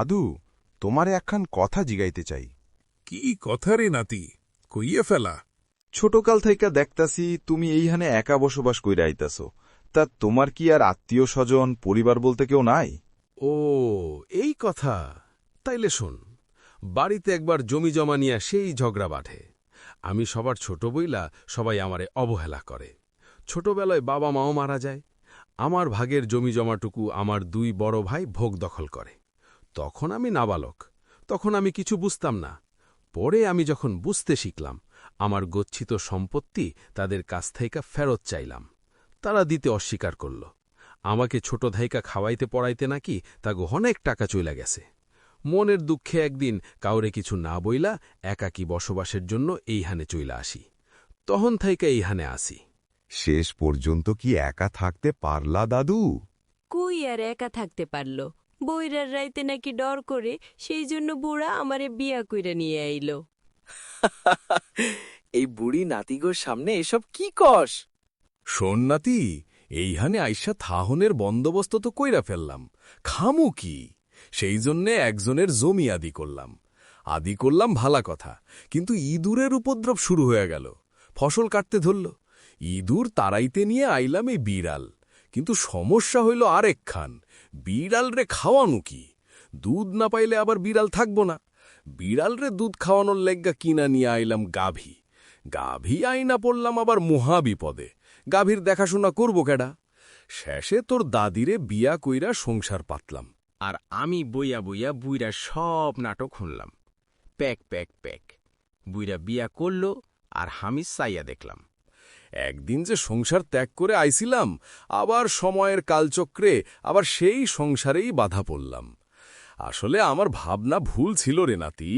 দাদু, তোমারে একখান কথা জিগাইতে চাই। কি কথা রে নাতি, কইয়ে ফেলা। ছোটকাল থাইকা দেখতাছি তুমি এইখানে একা বসবাস কইরা আইতাছ, তা তোমার কি আর আত্মীয় স্বজন পরিবার বলতে কেউ নাই? ও, এই কথা। তাইলে শোন, বাড়িতে একবার জমি জমা নিয়ে সেই ঝগড়া বাঁধে। আমি সবার ছোট বইলা সবাই আমারে অবহেলা করে। ছোটবেলায় বাবা মাও মারা যায়। আমার ভাগের জমি জমাটুকু আমার 2 বড় ভাই ভোগ দখল করে। তখন আমি নাবালক, তখন আমি কিছু বুঝতাম না। পরে আমি যখন বুঝতে শিখলাম, আমার গচ্ছিত সম্পত্তি তাদের কাছ থেকে ফেরত চাইলাম। তারা দিতে অস্বীকার করল। আমাকে ছোট ধাইকা খাওয়াইতে পড়াইতে নাকি তাগো অনেক টাকা চইলা গেছে। মনের দুঃখে একদিন কাউরে কিছু না বইলা একাকী বসবাসের জন্য এইহানে চইলা আসি। তখন থাইকা এইহানে আসি। শেষ পর্যন্ত কি একা থাকতে পারলা দাদু? কই আর একা থাকতে পারল? বইরার রাইতে নাকি ডর করে, সেই জন্য বুড়া আমারে বিয়া কইরা নিয়ে আইল। এই বুড়ি নাতিগোর সামনে এসব কি কস? শোন নাতি, এইহানে আইসা থাহনের বন্দোবস্ত তো কইরা ফেললাম, খামু কি? সেই জন্যে একজনের জমি আদি করলাম ভালা কথা, কিন্তু ইঁদুরের উপদ্রব শুরু হয়ে গেল। ফসল কাটতে ধরল, ইঁদুর তাড়াইতে নিয়ে আইলাম এই বিড়াল। কিন্তু সমস্যা হইল আরেকখান, বিড়াল রে খাওয়ানো কি? দুধ না পাইলে আবার বিড়াল থাকব না। বিড়াল রে দুধ খাওয়ানোর লেগ্গা কিনা নিয়ে আইলাম গাভী। গাভী আইনা পড়লাম আবার মহা বিপদে। গাভীর দেখাশোনা করব কেডা? শেষে তোর দাদিরে বিয়া কইরা সংসার পাতলাম। আর আমি বইয়া বইয়া বুইরা সব নাটক শুনলাম। Pack pack pack. বুইরা বিয়া করল, আর আমি চাইয়া দেখলাম। একদিন যে সংসার ত্যাগ করে আইছিলাম, আবার সময়ের কালচক্রে আবার সেই সংসারেই বাধা পড়লাম। আসলে আমার ভাবনা ভুল ছিল রে নাতি।